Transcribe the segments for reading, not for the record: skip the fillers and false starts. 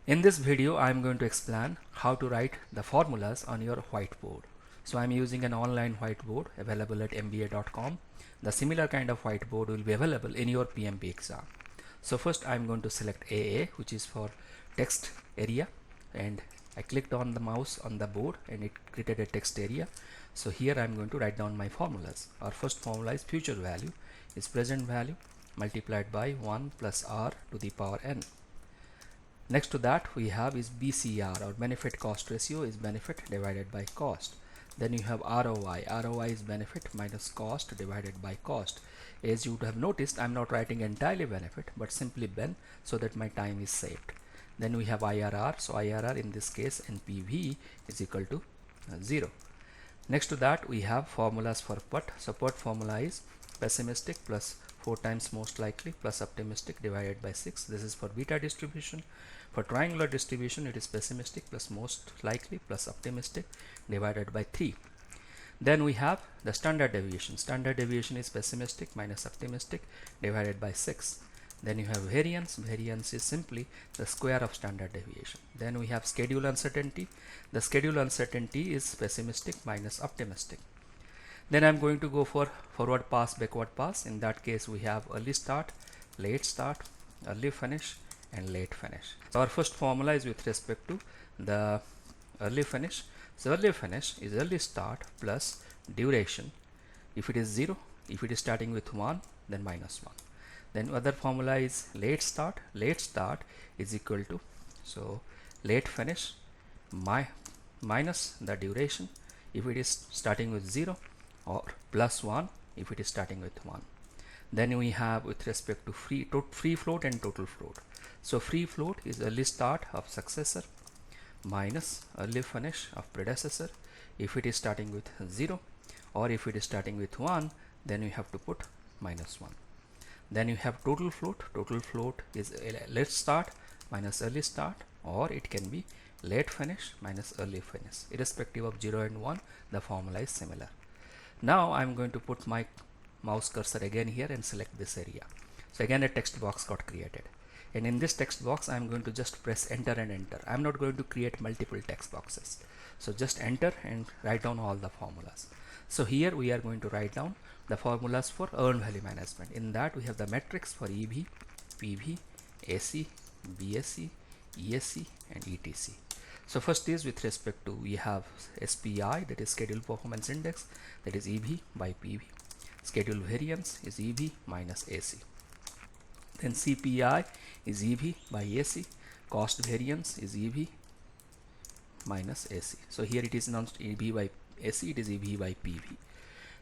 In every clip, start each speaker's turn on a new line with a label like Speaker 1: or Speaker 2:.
Speaker 1: In this video, I am going to explain how to write the formulas on your whiteboard. So I am using an online whiteboard available at mba.com. The similar kind of whiteboard will be available in your PMP exam. So first I am going to select AA, which is for text area, and I clicked on the mouse on the board and it created a text area. So here I am going to write down my formulas. Our first formula is future value is present value multiplied by 1 plus r to the power n. Next to that we have is BCR, or benefit cost ratio, is benefit divided by cost. Then you have ROI. ROI is benefit minus cost divided by cost. As you would have noticed, I'm not writing entirely benefit but simply ben, so that my time is saved. Then we have IRR. So IRR in this case NPV is equal to 0. Next to that we have formulas for PUT. So PUT formula is pessimistic plus 4 times most likely plus optimistic divided by 6. This is for beta distribution. For triangular distribution, it is pessimistic plus most likely plus optimistic divided by 3. Then we have the standard deviation. Standard deviation is pessimistic minus optimistic divided by 6. Then you have variance. Variance is simply the square of standard deviation. Then we have schedule uncertainty. The schedule uncertainty is pessimistic minus optimistic. Then I'm going to go for forward pass, backward pass. In that case we have early start, late start, early finish and late finish. So our first formula is with respect to the early finish. So early finish is early start plus duration. If it is 0, if it is starting with 1, then minus 1. Then other formula is late start. Late start is equal to, so late finish minus the duration if it is starting with 0, or plus 1 if it is starting with 1. Then we have with respect to free float and total float. So free float is early start of successor minus early finish of predecessor. If it is starting with 0 or if it is starting with 1, then you have to put minus 1. Then you have total float. Total float is late start minus early start, or it can be late finish minus early finish. Irrespective of 0 and 1, the formula is similar. Now I'm going to put my mouse cursor again here and select this area. So again a text box got created, and in this text box I'm going to just press enter and enter. I'm not going to create multiple text boxes, so just enter and write down all the formulas. So here we are going to write down the formulas for earned value management. In that we have the metrics for EV, PV, AC, BSC, ESC and ETC. So first is with respect to, we have SPI, that is scheduled performance index, that is EV by PV. Schedule variance is EV minus AC. Then CPI is EV by AC. Cost variance is EV minus AC. So here it is not EV by AC, it is EV by PV.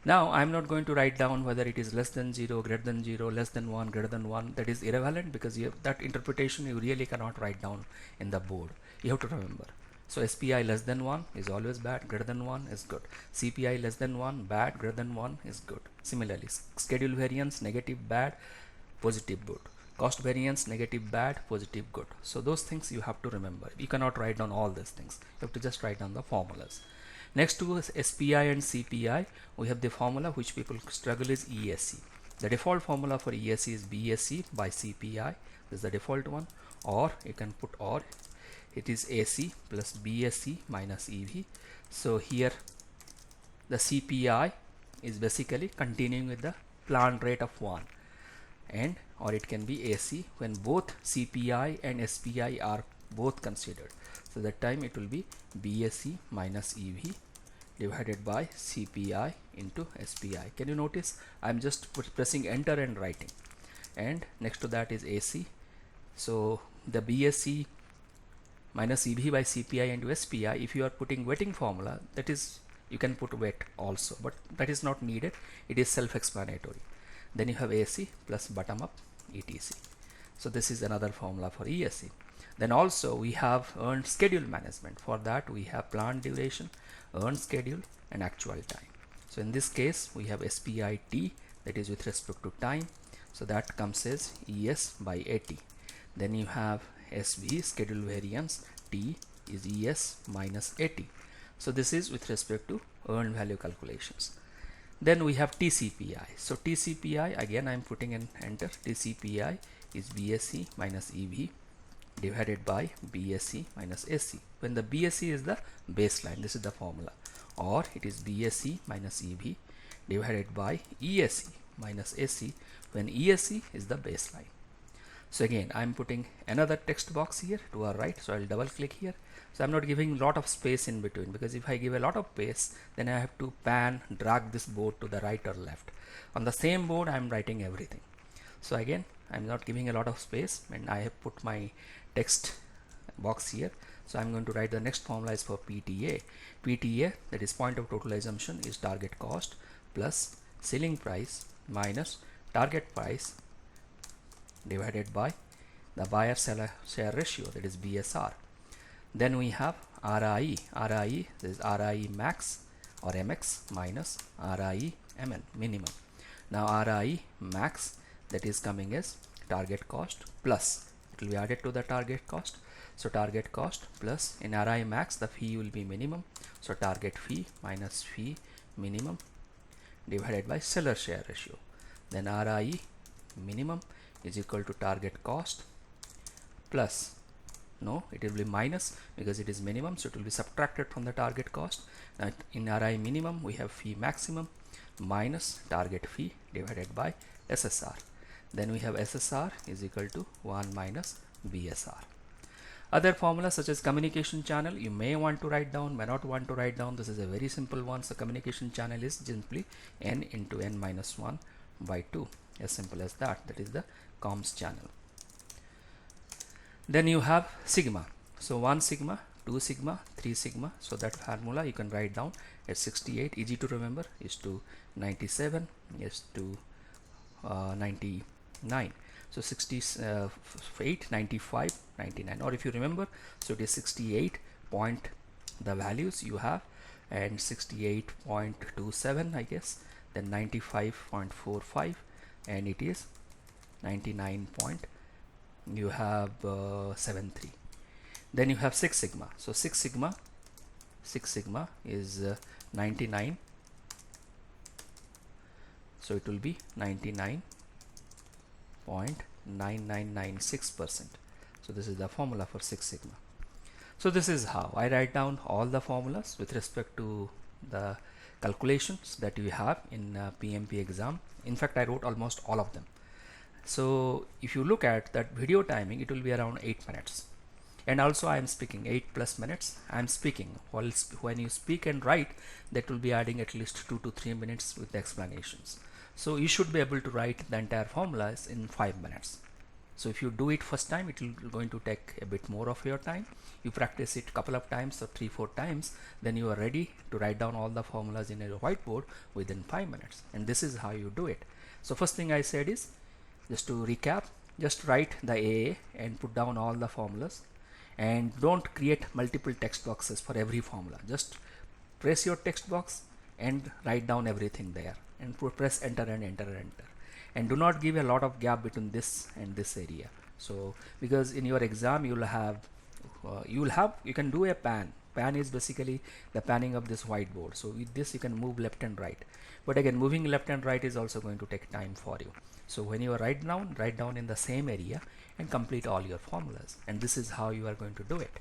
Speaker 1: Now I am not going to write down whether it is less than 0, greater than 0, less than 1, greater than 1. That is irrelevant, because that interpretation you really cannot write down in the board. You have to remember. So SPI less than 1 is always bad, greater than 1 is good. CPI less than 1, bad, greater than 1 is good. Similarly, schedule variance, negative, bad, positive, good. Cost variance, negative, bad, positive, good. So those things you have to remember. You cannot write down all these things. You have to just write down the formulas. Next to SPI and CPI, we have the formula which people struggle is ESC. The default formula for ESC is BSC by CPI. This is the default one. Or you can put, or it is AC plus BSC minus EV. So here the CPI is basically continuing with the planned rate of 1, and or it can be AC when both CPI and SPI are both considered. So that time it will be BSC minus EV divided by CPI into SPI. Can you notice I'm just pressing enter and writing, and next to that is AC. So the BSC minus EV by CPI into SPI, if you are putting weighting formula, that is, you can put weight also, but that is not needed. It is self-explanatory. Then you have AC plus bottom up ETC. So this is another formula for ESC. Then also we have earned schedule management. For that we have planned duration, earned schedule and actual time. So in this case we have SPI T, that is with respect to time. So that comes as ES by AT. Then you have SV, schedule variance, T is ES minus AT. So this is with respect to earned value calculations. Then we have TCPI. So TCPI, again I am putting in enter. TCPI is BSC minus EV divided by BSE minus AC, when the BSE is the baseline. This is the formula. Or it is BSE minus EB divided by ESE minus AC, when ESE is the baseline. So again, I'm putting another text box here to our right, so I'll double click here. So I'm not giving a lot of space in between, because if I give a lot of space, then I have to drag this board to the right or left. On the same board I'm writing everything. So again, I'm not giving a lot of space, and I have put my text box here. So I'm going to write the next formula is for PTA. PTA, that is point of total assumption, is target cost plus selling price minus target price divided by the buyer seller share ratio, that is BSR. Then we have RIE. RIE is RIE max or MX minus RIE MN, minimum. Now RIE max, that is coming as target cost plus, it will be added to the target cost. So target cost plus, in RIE max the fee will be minimum, so target fee minus fee minimum divided by seller share ratio. Then RIE minimum is equal to target cost plus, no, it will be minus because it is minimum, so it will be subtracted from the target cost. In RIE minimum we have fee maximum minus target fee divided by SSR. Then we have SSR is equal to 1 minus BSR. Other formulas such as communication channel, you may want to write down, may not want to write down. This is a very simple one. So communication channel is simply n into n minus 1 by 2, as simple as that. That is the comms channel. Then you have sigma. So 1 sigma, 2 sigma, 3 sigma. So that formula you can write down at 68, easy to remember, is to 97, is to 99. So 68, 95, 99. Or if you remember, so it is 68 point the values you have, and 68.27 I guess, then 95.45, and it is 99 point you have 73. Then you have 6 sigma. So 6 sigma is 99, so it will be 99.9996%. So this is the formula for 6 sigma. So this is how I write down all the formulas with respect to the calculations that you have in PMP exam. In fact, I wrote almost all of them. So if you look at that video timing, it will be around 8 minutes. And also I am speaking 8+ minutes. I am speaking. When you speak and write, that will be adding at least 2 to 3 minutes with the explanations. So you should be able to write the entire formulas in 5 minutes. So if you do it first time, it will going to take a bit more of your time. You practice it couple of times or 3-4 times, then you are ready to write down all the formulas in a whiteboard within 5 minutes. And this is how you do it. So first thing I said is, just to recap, just write the AA and put down all the formulas, and don't create multiple text boxes for every formula. Just press your text box and write down everything there, and press enter and enter and enter, and do not give a lot of gap between this and this area. So because in your exam you can do a pan. Pan is basically the panning of this whiteboard. So with this you can move left and right, but again, moving left and right is also going to take time for you. So when you write down in the same area and complete all your formulas, and this is how you are going to do it.